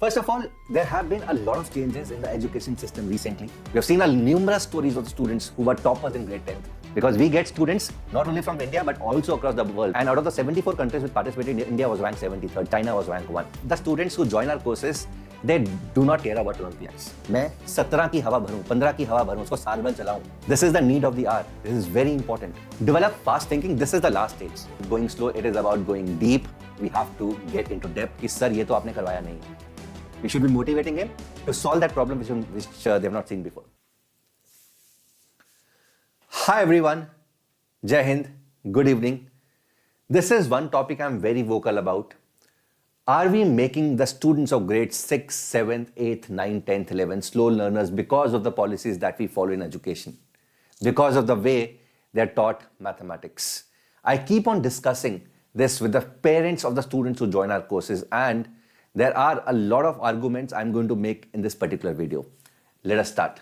First of all, there have been a lot of changes in the education system recently. We have seen numerous stories of students who were toppers in grade 10th. Because we get students not only from India but also across the world. And out of the 74 countries which participated, India was ranked 73rd, China was ranked 1. The students who join our courses, they do not care about Olympiads. मैं 17 की हवा भरूं, 15 की हवा भरूं, उसको साल भर चलाऊं. This is the need of the hour. This is very important. Develop fast thinking. This is the last stage. Going slow, it is about going deep. We have to get into depth. कि sir ये तो आपने करवाया नहीं. We should be motivating him to solve that problem which they have not seen before. Hi everyone, Jai Hind, good evening. This is one topic I'm very vocal about. Are we making the students of grades 6, 7th, 8th, 9th, 10th, 11th slow learners because of the policies that we follow in education? Because of the way they're taught mathematics? I keep on discussing this with the parents of the students who join our courses, and there are a lot of arguments I'm going to make in this particular video. Let us start.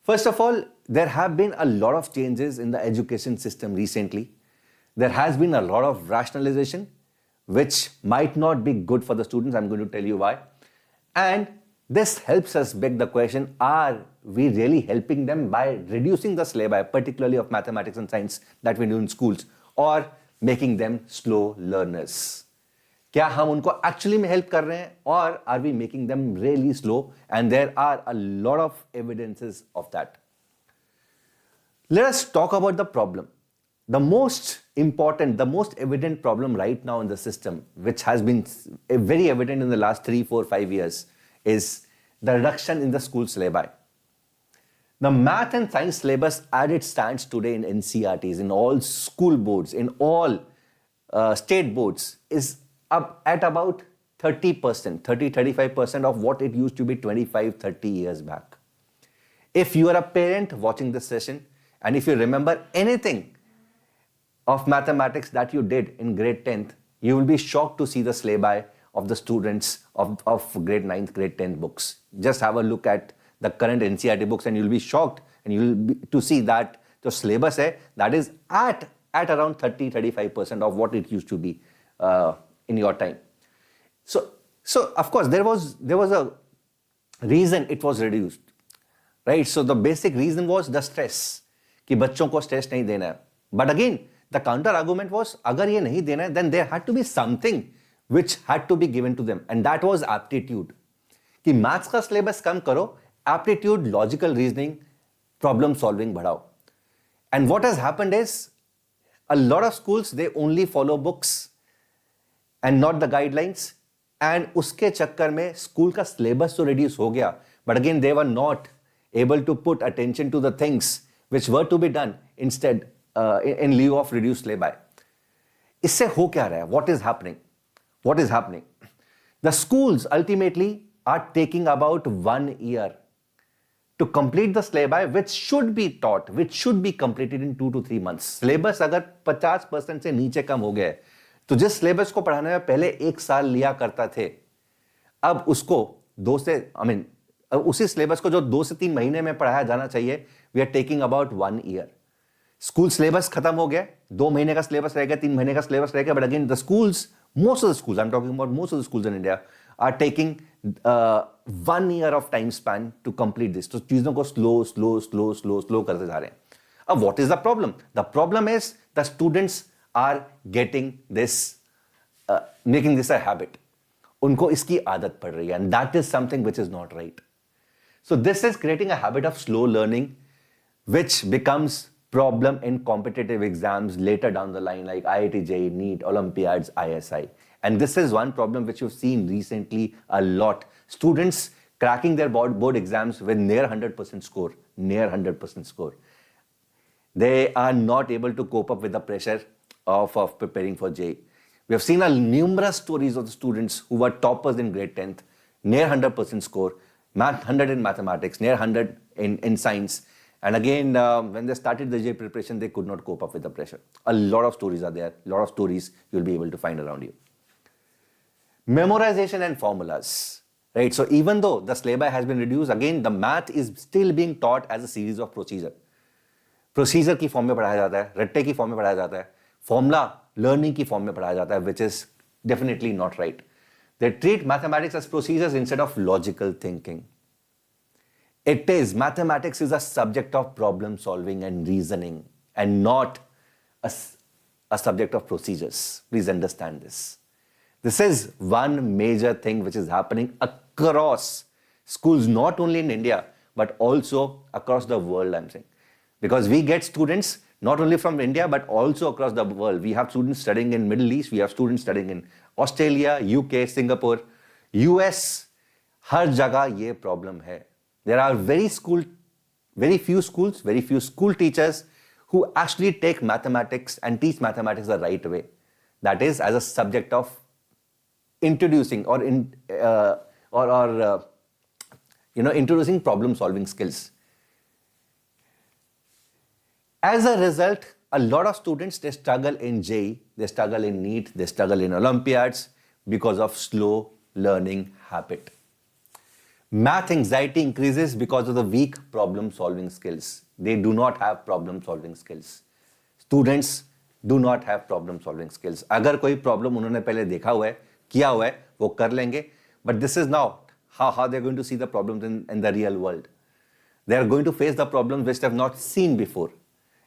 First of all, there have been a lot of changes in the education system recently. There has been a lot of rationalization, which might not be good for the students. I'm going to tell you why. And this helps us beg the question, are we really helping them by reducing the syllabi, particularly of mathematics and science that we do in schools, or making them slow learners? क्या हम उनको actually में help कर रहे हैं, or are we making them really slow? And there are a lot of evidences of that. Let us talk about the problem. The most important, the most evident problem right now in the system, which has been very evident in the last 3, 4, 5 years, is the reduction in the school syllabi. The math and science syllabus as it stands today in NCERTs, in all school boards, in all state boards, is up at about 30%, 35% of what it used to be 25, 30 years back. If you are a parent watching this session, and if you remember anything of mathematics that you did in grade 10th, you will be shocked to see the syllabi of the students of grade 9th, grade 10th books. Just have a look at the current NCERT books and you'll be shocked, and you'll be to see that the syllabus that is at around 30-35% of what it used to be in your time. So of course there was a reason it was reduced, right? So the basic reason was the stress, कि बच्चों को stress नहीं देना है. But again, the counter argument was, अगर ये नहीं देना है, then there had to be something which had to be given to them, and that was aptitude. कि maths का syllabus कम करो, aptitude, logical reasoning, problem solving बढ़ाओ. And what has happened is, a lot of schools, they only follow books and not the guidelines, and उसके चक्कर में school का syllabus तो reduce हो गया, but again they were not able to put attention to the things which were to be done instead in lieu of reduced syllabi. इससे हो क्या रहा है? What is happening? What is happening? The schools ultimately are taking about 1 year to complete the syllabi, which should be taught, which should be completed in 2 to 3 months. Syllabus अगर 50% से नीचे कम हो गया है, तो जिस सिलेबस को पढ़ाने में पहले 1 साल लिया करता थे, अब उसको उसी सिलेबस को जो 2 से 3 महीने में पढ़ाया जाना चाहिए, we are taking about 1 year. School syllabus खत्म हो गया, 2 महीने का सिलेबस रह गया, 3 महीने का सिलेबस रह गया, but again the schools, most of the schools, I am talking about most of the schools in India, are taking 1 year of time span to complete this. तो चीजों को स्लो करते जा रहे हैं. अब what is the problem? The problem is the students are getting this, making this a habit. उनको इसकी आदत पड़ रही है, and that is something which is not right. So this is creating a habit of slow learning, which becomes problem in competitive exams later down the line, like IIT, JEE, NEET, Olympiads, ISI. And this is one problem which you've seen recently a lot. Students cracking their board exams with near 100% score, near 100% score. They are not able to cope up with the pressure of preparing for JEE. We have seen numerous stories of the students who were toppers in grade 10th, near 100% score, 100 in mathematics, near 100 in science. And again, when they started the JEE preparation, they could not cope up with the pressure. A lot of stories are there, a lot of stories you'll be able to find around you. Memorization and formulas, right? So even though the syllabi has been reduced, again, the math is still being taught as a series of procedure. Procedure की form में पढ़ाया जाता है, रट्टे की form में पढ़ाया जाता है, फॉर्मूला लर्निंग की फॉर्म में पढ़ाया जाता है, which is definitely not right. They treat mathematics as procedures instead of logical thinking. Mathematics is a subject of problem solving and reasoning and not a subject of procedures. Please understand this. This is one major thing which is happening across schools, not only in India, but also across the world, I'm saying. Because we get students not only from India, but also across the world. We have students studying in Middle East, we have students studying in Australia, UK, Singapore, US. हर जगह ये problem है. There are very few schools, very few school teachers who actually take mathematics and teach mathematics the right way. That is as a subject of introducing introducing problem solving skills. As a result, a lot of students, they struggle in JEE, they struggle in NEET, they struggle in Olympiads because of slow learning habit. Math anxiety increases because of the weak problem solving skills. They do not have problem solving skills. Students do not have problem solving skills. अगर कोई problem उन्होंने पहले देखा हुआ है, किया हुआ है, वो कर लेंगे. But this is not how they're going to see the problems in the real world. They are going to face the problems which they have not seen before.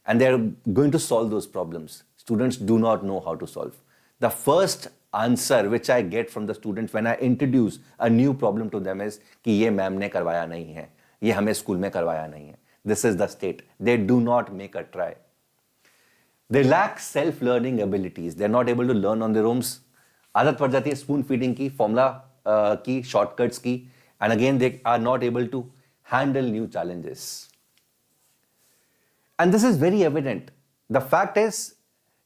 And they're going to solve those problems. Students do not know how to solve. The first answer which I get from the students when I introduce a new problem to them is कि ये ma'am ने करवाया नहीं है, ये हमें school में करवाया नहीं है. This is the state. They do not make a try. They lack self-learning abilities. They're not able to learn on their own. आदत पड़ जाती है spoon feeding की, formula की, shortcuts की, and again they are not able to handle new challenges. And this is very evident. The fact is,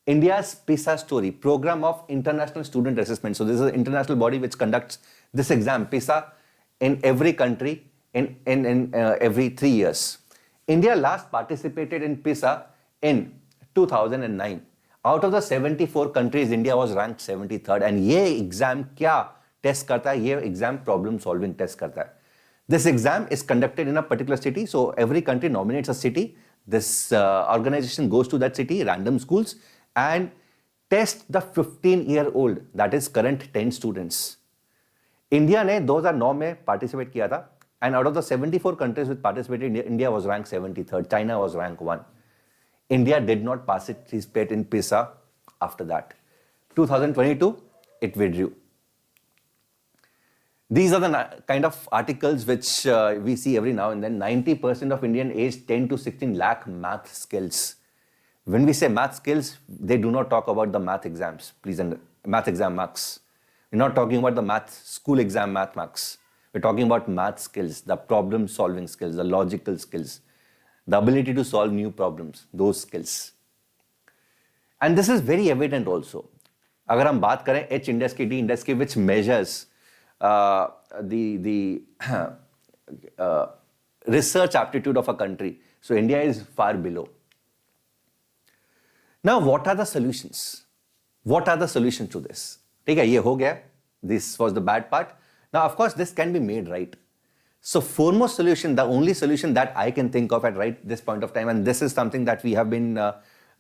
India's PISA story, Program of International Student Assessment. So this is an international body which conducts this exam, PISA, in every country in every 3 years. India last participated in PISA in 2009. Out of the 74 countries, India was ranked 73rd. And ये exam क्या test करता है? ये exam problem solving test करता है. This exam is conducted in a particular city. So every country nominates a city. This organization goes to that city, random schools, and test the 15-year-old, that is current 10 students. India ने 2009 में participate किया था, and out of the 74 countries which participated, India was ranked 73rd. China was ranked 1. India did not participate in PISA after that. 2022, it withdrew. These are the kind of articles which we see every now and then. 90% of Indian aged 10 to 16 lack math skills. When we say math skills, they do not talk about the math exams. Please, math exam marks. We're not talking about the math school exam math marks. We're talking about math skills, the problem solving skills, the logical skills, the ability to solve new problems, those skills. And this is very evident also. अगर हम बात करें H index की, D index की, which measures the research aptitude of a country. So India is far below. Now, what are the solutions? What are the solutions to this? ठीक है, ये हो गया. This was the bad part. Now, of course, this can be made right. So, foremost solution, the only solution that I can think of at right this point of time, and this is something that we have been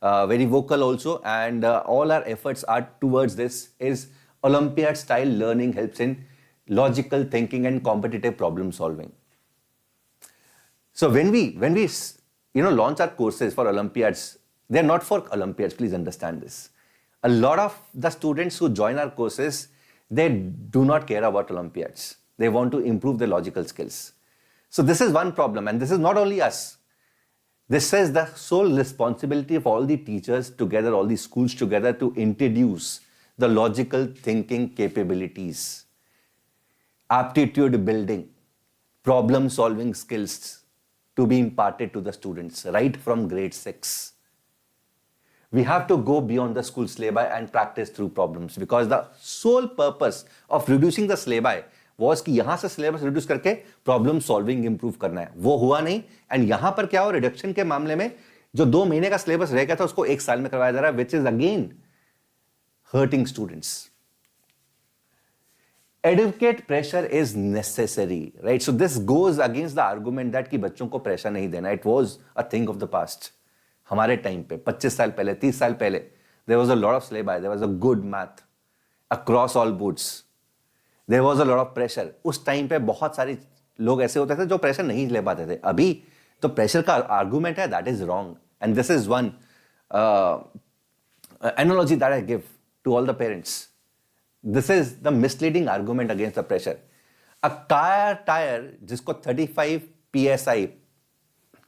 very vocal also, and all our efforts are towards this, is Olympiad-style learning helps in logical thinking and competitive problem solving. So, when we launch our courses for Olympiads, they're not for Olympiads, please understand this. A lot of the students who join our courses, they do not care about Olympiads. They want to improve their logical skills. So this is one problem, and this is not only us. This is the sole responsibility of all the teachers together, all the schools together, to introduce the logical thinking capabilities, aptitude building, problem solving skills to be imparted to the students right from grade 6. We have to go beyond the school syllabi and practice through problems, because the sole purpose of reducing the syllabi was कि यहाँ से syllabus reduce करके problem solving improve करना है. वो हुआ नहीं, and यहाँ पर क्या हो, reduction के मामले में जो 2 महीने का syllabus रह गया था उसको 1 साल में करवाया जा रहा है, which is again hurting students. Educate pressure is necessary, right? So this goes against the argument that कि बच्चों को pressure नहीं देना. It was a thing of the past. हमारे टाइम पे 25 साल पहले, 30 साल पहले, there was a lot of syllabi, there was a good math across all boards. There was a lot of pressure. उस टाइम पे बहुत सारे लोग ऐसे होते थे जो प्रेशर नहीं ले पाते थे। अभी तो प्रेशर का आर्गूमेंट है, that is wrong, and this is one analogy that I give to all the parents. This is the misleading argument against the pressure. A car tire जिसको 35 psi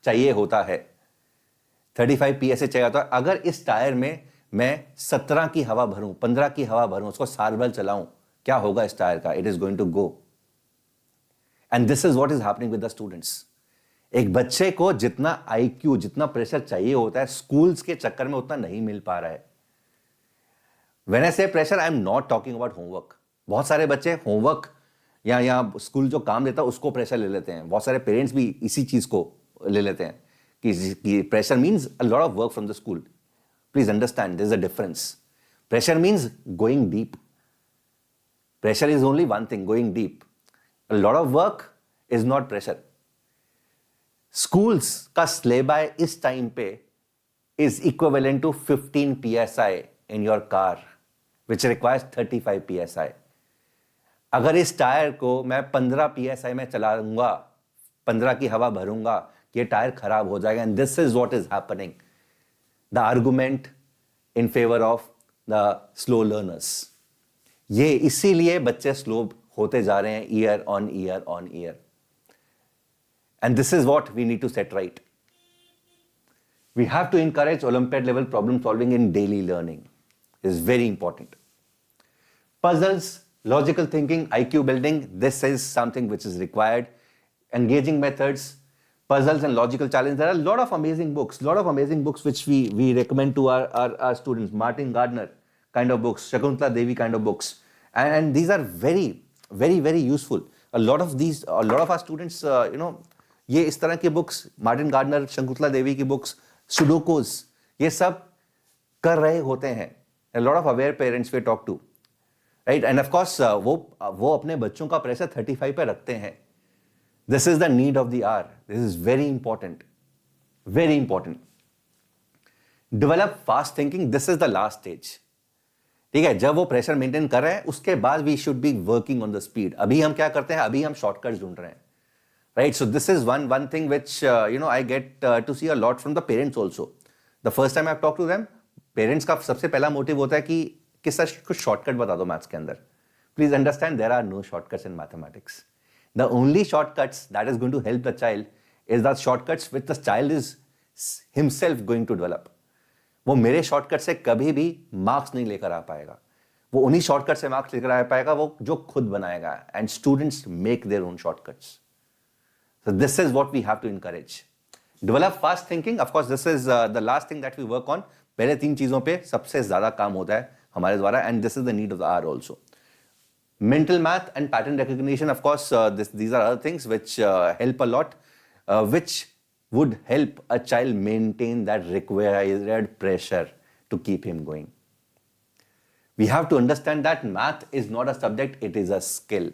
चाहिए होता है, 35 psi चाहिए होता है, अगर इस टायर में मैं 17 की हवा भरूं, 15 की हवा भरूं, उसको 7 बार चलाऊं, क्या होगा इस टायर का? It is going to go. And this is what is happening with the students. एक बच्चे को जितना IQ, जितना प्रेशर चाहिए होता है, स्कूल्स के चक्कर में उतना नहीं मिल पा रहा है। When I say pressure, I am not talking about homework. बहुत सारे बच्चे होमवर्क या स्कूल जो काम देता है उसको प्रेशर ले लेते हैं। बहुत सारे पेरेंट्स भी इसी चीज को ले लेते हैं कि pressure means a lot of work from the school. Please understand there is a difference. Pressure means going deep. Pressure is only one thing, going deep. A lot of work is not pressure. Schools का syllabus इस time पे is equivalent to 15 psi in your car, which requires 35 psi. अगर इस tyre को मैं 15 psi में चलाऊंगा, 15 की हवा भरूंगा, ये टायर खराब हो जाएगा। And this is what is happening, the argument in favour of the slow learners. ये इसीलिए बच्चे स्लो होते जा रहे हैं year on year on year. And this is what we need to set right. We have to encourage Olympiad level problem solving in daily learning. Is very important. Puzzles, logical thinking, IQ building, this is something which is required. Engaging methods, puzzles and logical challenge. There are a lot of amazing books which we recommend to our students. Martin Gardner kind of books, Shakuntala Devi kind of books. And these are very, very, very useful. A lot of our students, ये इस तरह के books, Martin gardener, Shakuntala Devi की books, सुडोकोस, ये सब कर रहे होते हैं। A lot of aware parents we talk to, right? And of course, वो अपने बच्चों का प्रेशर 35 पे रखते हैं। This is the need of the hour. This is very important. Very important. Develop fast thinking. This is the last stage. ठीक है, जब वो प्रेशर मेंटेन कर रहे हैं, उसके बाद we should be working on the speed. अभी हम क्या करते हैं? अभी हम शॉर्टकट्स ढूंढ रहे हैं, right? So this is one thing which I get to see a lot from the parents also. The first time I've talked to them, parents का सबसे पहला मोटिव होता है कि सर कुछ शॉर्टकट बता दो मैथ्स के अंदर। Please understand there are no shortcuts in mathematics. The only shortcuts that is going to help the child is the shortcuts which the child is himself going to develop. वो मेरे shortcut से कभी भी marks नहीं लेकर आ पाएगा, वो उन्हीं शॉर्टकट से मार्क्स लेकर आ पाएगा वो जो खुद बनाएगा। And students make their own shortcuts. So this is what we have to encourage. Develop fast thinking, of course this is the last thing that we work on. पहले 3 चीजों पे सबसे ज्यादा काम होता है हमारे द्वारा, and this is the need of the our also. Mental math and pattern recognition, of course, these are other things which help a lot, which would help a child maintain that required pressure to keep him going. We have to understand that math is not a subject, it is a skill.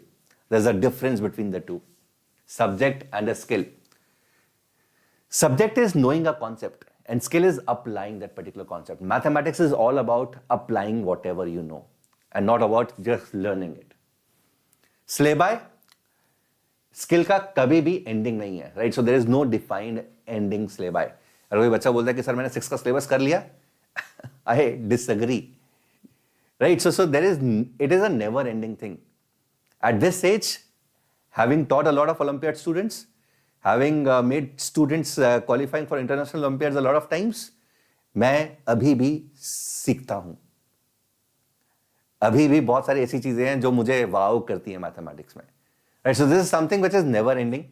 There's a difference between the two, subject and a skill. Subject is knowing a concept, and skill is applying that particular concept. Mathematics is all about applying whatever you know, and not about just learning it. Syllabi, skill का कभी भी ending नहीं है, right? So there is no defined ending syllabi. अगर कोई बच्चा बोलता है कि सर मैंने 6 का सिलेबस कर लिया, I disagree, right? So there is, it is a never ending thing. At this age, having taught a lot of Olympiad students, having made students qualifying for international Olympiads a lot of times, मैं अभी भी सीखता हूं. अभी भी बहुत सारी ऐसी चीजें हैं जो मुझे वाव करती हैं मैथमेटिक्स में, right? So this is something which is never ending.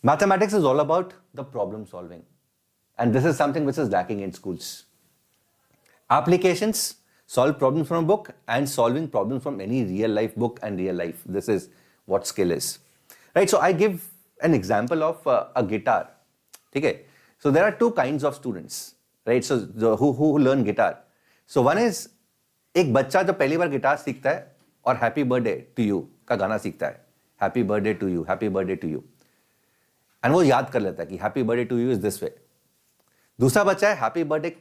Mathematics is all about the problem solving, and this is something which is lacking in schools. Applications, solve problems from a book and solving problems from any real life book and real life. This is what skill is, right? So I give an example of a guitar. Okay, so there are 2 kinds of students, right? So who learn guitar. So one is, एक बच्चा जो पहली बार guitar सीखता है और happy birthday to you का गाना सीखता है, happy birthday to you, happy birthday to you, and वो याद कर लेता है कि happy birthday to you is this way. दूसरा बच्चा है हैप्पी बर्थडे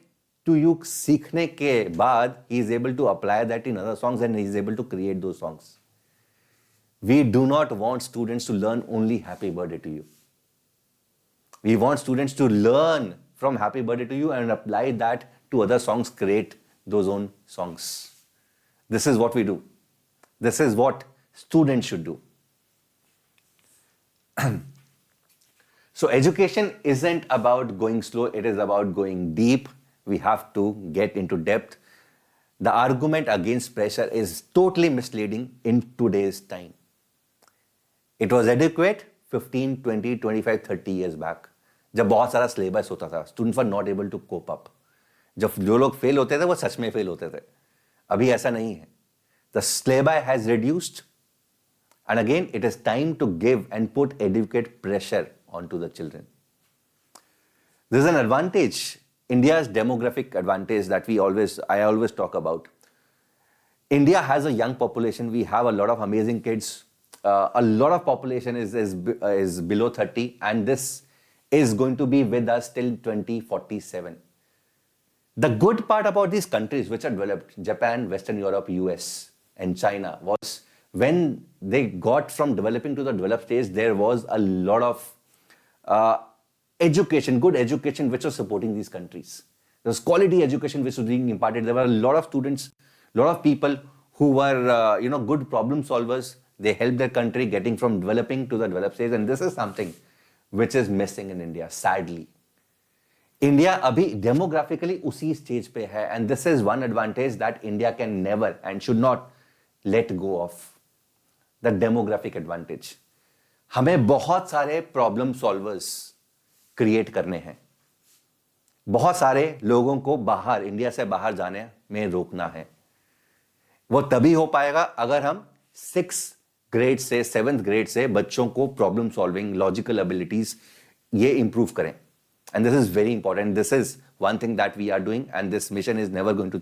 टू यू सीखने के बाद he is able to apply that in other songs and he is able to create two songs. We do not want students to learn only happy birthday to you. We want students to learn from happy birthday to you and apply that to other songs, create those own songs. This is what we do. This is what students should do. So education isn't about going slow, it is about going deep. We have to get into depth. The argument against pressure is totally misleading in today's time. It was adequate 15, 20, 25, 30 years back. जब बहुत सारा syllabus होता था, students were not able to cope up. जब जो लोग fail होते थे वो सच में फेल होते थे. अभी ऐसा नहीं है. The syllabi has reduced, and again it is time to give and put adequate pressure onto the children. This is an advantage, India's demographic advantage that I always talk about. India has a young population. We have a lot of amazing kids. A lot of population is below 30, and this is going to be with us till 2047. The good part about these countries which are developed, Japan, Western Europe, US, and China, was when they got from developing to the developed stage, there was a lot of education, good education, which was supporting these countries. There was quality education which was being imparted. There were a lot of students, a lot of people who were, good problem solvers. They helped their country getting from developing to the developed stage, and this is something which is missing in India, sadly. India abhi demographically usi stage pe hai, and this is one advantage that India can never and should not let go of. The demographic advantage. हमें बहुत सारे problem solvers create करने हैं. बहुत सारे लोगों को बाहर, इंडिया से बाहर जाने में रोकना है. वो तभी हो पाएगा अगर हम 6th ग्रेड से 7th ग्रेड से बच्चों को प्रॉब्लम सॉल्विंग, लॉजिकल एबिलिटीज ये इंप्रूव करें. And this is very important. This is one thing that we are doing, and this mission is never going to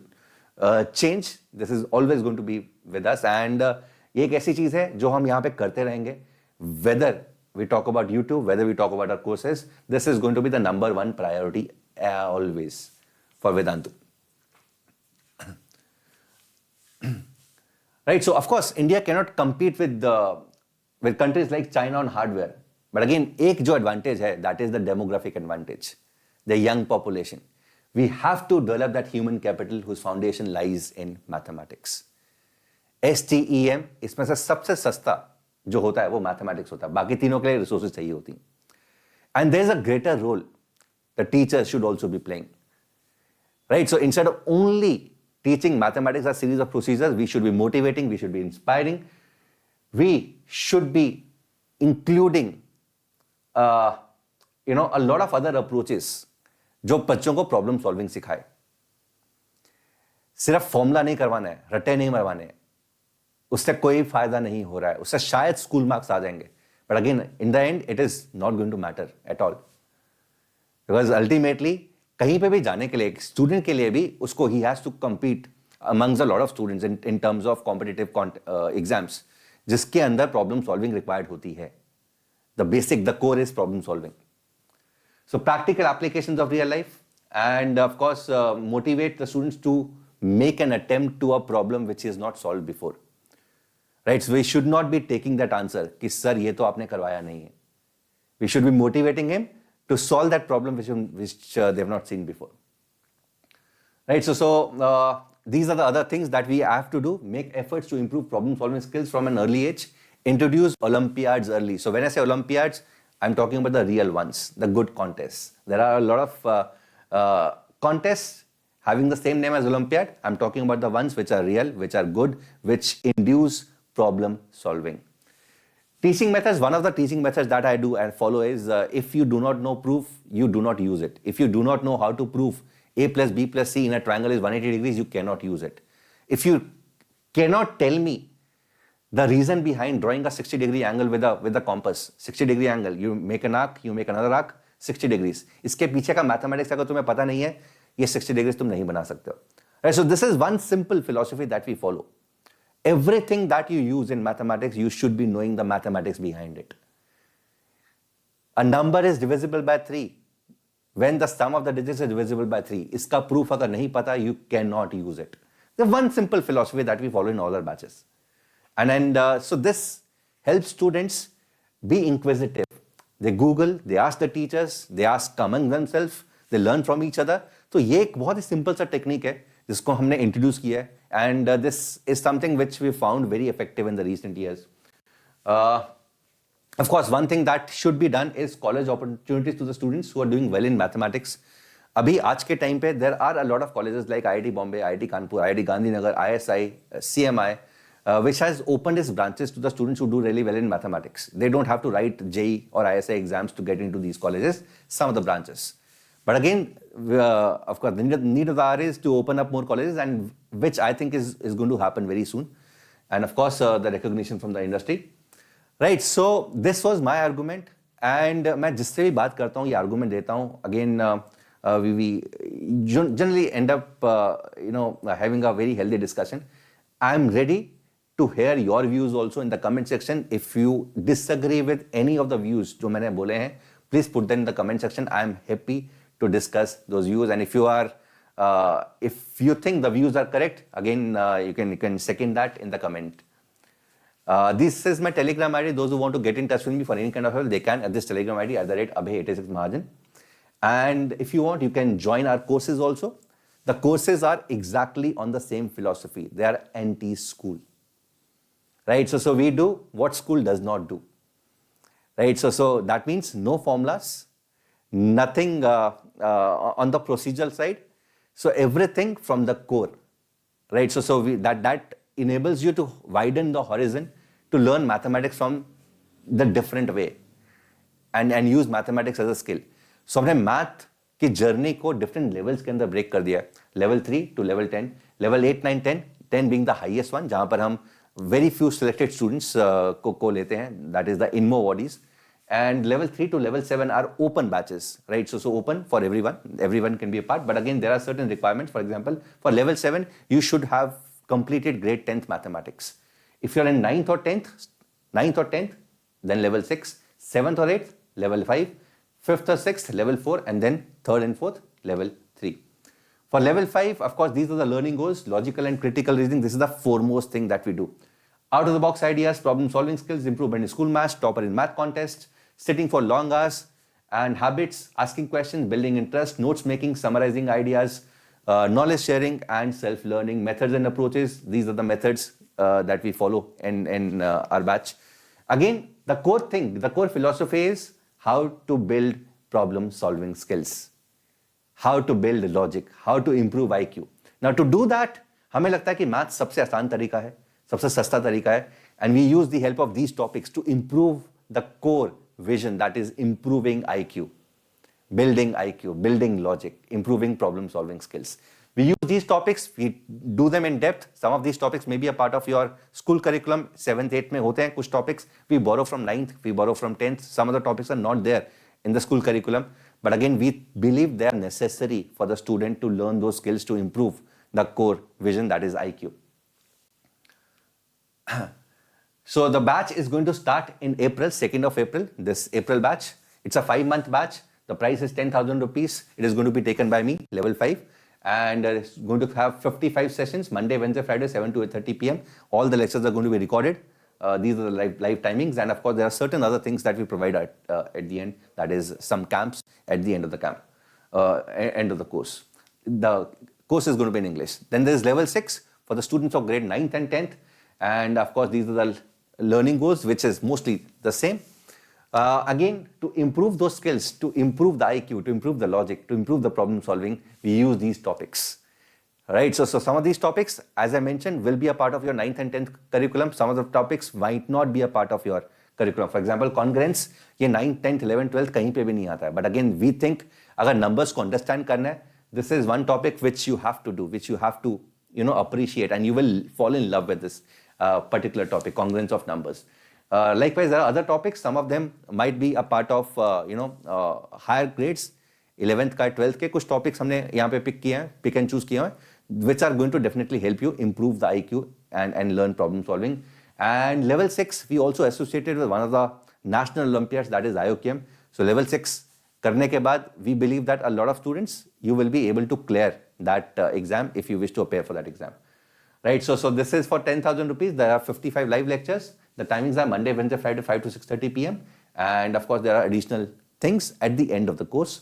change. This is always going to be with us, and ये एक ऐसी चीज है जो हम यहाँ पे करते रहेंगे. Whether we talk about YouTube, whether we talk about our courses, this is going to be the number one priority always for Vedantu. Right? So of course, India cannot compete with countries like China on hardware. But again, एक जो advantage है, that is the demographic advantage, the young population. We have to develop that human capital whose foundation lies in mathematics. STEM इसमें से सबसे सस्ता जो होता है वो मैथमेटिक्स होता है. बाकी तीनों के लिए रिसोर्सेज चाहिए होती हैं. And there is a greater role the teachers should also be playing. Right? So instead of only teaching mathematics as a series of procedures, we should be motivating, we should be inspiring, we should be including a lot of other approaches जो बच्चों को problem solving सिखाए. सिर्फ formula नहीं करवाना है, रट्टे नहीं मरवाने हैं, उससे कोई फायदा नहीं हो रहा है. उससे शायद स्कूल मार्क्स आ जाएंगे, but again in the end it is not going to matter at all, because ultimately कहीं पे भी जाने के लिए एक स्टूडेंट के लिए भी उसको ही has to compete amongst a lot of students in terms of competitive exams जिसके अंदर प्रॉब्लम सॉल्विंग रिक्वायर्ड होती है. The core is problem solving. So practical applications of real life, and of course motivate the students to make an attempt to a problem which is not solved before. Right? So we should not be taking that answer कि sir ये तो आपने करवाया नहीं है. We should be motivating him to solve that problem which they have not seen before. Right? So these are the other things that we have to do. Make efforts to improve problem solving skills from an early age. Introduce Olympiads early. So when I say Olympiads, I'm talking about the real ones, the good contests. There are a lot of contests having the same name as Olympiad. I'm talking about the ones which are real, which are good, which induce problem solving. Teaching methods, one of the teaching methods that I do and follow is if you do not know proof, you do not use it. If you do not know how to prove A plus B plus C in a triangle is 180 degrees, you cannot use it. If you cannot tell me the reason behind drawing a 60-degree angle with a compass, 60-degree angle, you make an arc, you make another arc, 60 degrees. इसके पीछे का mathematics अगर तुम्हें पता नहीं है, ये 60 degrees तुम नहीं बना सकते हो. Right, so this is one simple philosophy that we follow. Everything that you use in mathematics, you should be knowing the mathematics behind it. A number is divisible by 3 when the sum of the digits is divisible by 3. इसका proof अगर नहीं पता, you cannot use it. The one simple philosophy that we follow in all our batches. And so this help students be inquisitive. They Google, they ask the teachers, they ask among themselves, they learn from each other. तो ये एक बहुत ही simple सा technique है जिसको हमने introduce किया है, and this is something which we found very effective in the recent years. Of course, one thing that should be done is college opportunities to the students who are doing well in mathematics. अभी आज के time पे there are a lot of colleges like IIT Bombay, IIT Kanpur, IIT Gandhinagar, ISI, CMI, which has opened its branches to the students who do really well in mathematics. They don't have to write JEE or ISI exams to get into these colleges, some of the branches. But again, of course, the need of the hour is to open up more colleges, and which I think is going to happen very soon. And of course, the recognition from the industry. Right, so this was my argument, and मैं जिससे भी बात करता हूँ ये argument देता हूँ. Again, we generally end up having a very healthy discussion. I'm ready to hear your views also in the comment section. If you disagree with any of the views जो मैंने बोले हैं, please put them in the comment section. I'm happy to discuss those views, and if you think the views are correct, again you can second that in the comment. This is my Telegram ID. Those who want to get in touch with me for any kind of help, they can at this Telegram ID @Abhay86Mahajan. And if you want, you can join our courses also. The courses are exactly on the same philosophy. They are anti-school. Right? So we do what school does not do. Right? So that means no formulas, nothing on the procedural side. So everything from the core. Right? So that enables you to widen the horizon to learn mathematics from the different way and use mathematics as a skill. So हमने math की journey को different levels के अंदर break कर दिया है. Level 3 to level 10, level 8, 9, 10 being the highest one, जहां पर हम very few selected students को लेते हैं, that is the INMO bodies. And level 3 to level 7 are open batches, right? So open for everyone can be a part, but again there are certain requirements. For example, for level 7 you should have completed grade 10th mathematics. If you're in 9th or 10th, then level 6, 7th or 8th, level 5, 5th or 6th, level 4, and then 3rd and 4th, level 3. For level 5, of course, these are the learning goals, logical and critical reasoning. This is the foremost thing that we do. Out of the box ideas, problem solving skills, improvement in school maths, topper in math contests, sitting for long hours, and habits, asking questions, building interest, notes making, summarizing ideas, knowledge sharing, and self-learning. Methods and approaches, these are the methods that we follow in our batch. Again, the core philosophy is how to build problem solving skills, how to build logic, how to improve IQ. Now to do that, हमें लगता है कि math सबसे आसान तरीका है, सबसे सस्ता तरीका है, and we use the help of these topics to improve the core vision, that is improving IQ, building logic, improving problem solving skills. We use these topics, we do them in depth. Some of these topics may be a part of your school curriculum. 7th, 8th में होते हैं कुछ topics. We borrow from 9th, we borrow from 10th. Some of the topics are not there in the school curriculum. But again, we believe they are necessary for the student to learn those skills to improve the core vision, that is IQ. So the batch is going to start in April, 2nd of April, this April batch. It's a 5-month batch. The price is 10,000 rupees. It is going to be taken by me, level 5. And it's going to have 55 sessions, Monday, Wednesday, Friday, 7 to 8:30 p.m. All the lectures are going to be recorded. These are the live timings. And of course, there are certain other things that we provide at the end. That is some camps at the end of the camp, end of the course. The course is going to be in English. Then there is level 6 for the students of grade 9th and 10th. And of course, these are the learning goals, which is mostly the same. Again, to improve those skills, to improve the IQ, to improve the logic, to improve the problem solving, we use these topics. Right? So some of these topics, as I mentioned, will be a part of your 9th and 10th curriculum. Some of the topics might not be a part of your curriculum. For example, congruence, ये 9th, 10th, 11th, 12th कहीं पे भी नहीं आता है. But again, we think अगर numbers को understand करना है, this is one topic which you have to do, which you have to, appreciate, and you will fall in love with this particular topic, congruence of numbers. Likewise, there are other topics. Some of them might be a part of, higher grades. 11th का 12th के कुछ topics हमने यहाँ पे pick and choose किए हैं, which are going to definitely help you improve the IQ and learn problem solving. And level 6, we also associated with one of the national Olympiads, that is IOQM. So level 6 करने के बाद, we believe that a lot of students, you will be able to clear that exam if you wish to appear for that exam. Right, so this is for 10,000 rupees. There are 55 live lectures. The timings are Monday, Wednesday, Friday, 5 to 6:30 p.m. And of course, there are additional things at the end of the course,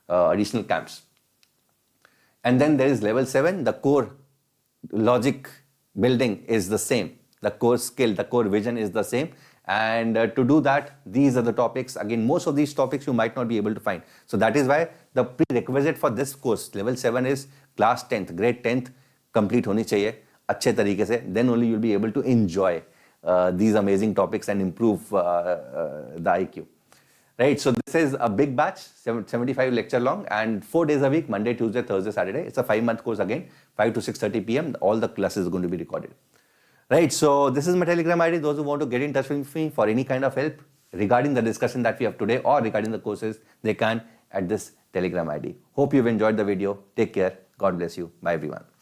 additional camps. And then there is level 7, the core logic building is the same. The core skill, the core vision is the same. And to do that, these are the topics. Again, most of these topics you might not be able to find. So that is why the prerequisite for this course, level 7, is class 10th, grade 10th, complete honi chahiye, अच्छे तरीके से. Then only you'll be able to enjoy these amazing topics and improve the IQ. Right, so this is a big batch, 75 lecture long, and 4 days a week, Monday, Tuesday, Thursday, Saturday. It's a 5-month course again, 5 to 6:30 p.m. All the classes are going to be recorded. Right, so this is my Telegram ID. Those who want to get in touch with me for any kind of help regarding the discussion that we have today or regarding the courses, they can at this Telegram ID. Hope you've enjoyed the video. Take care. God bless you. Bye everyone.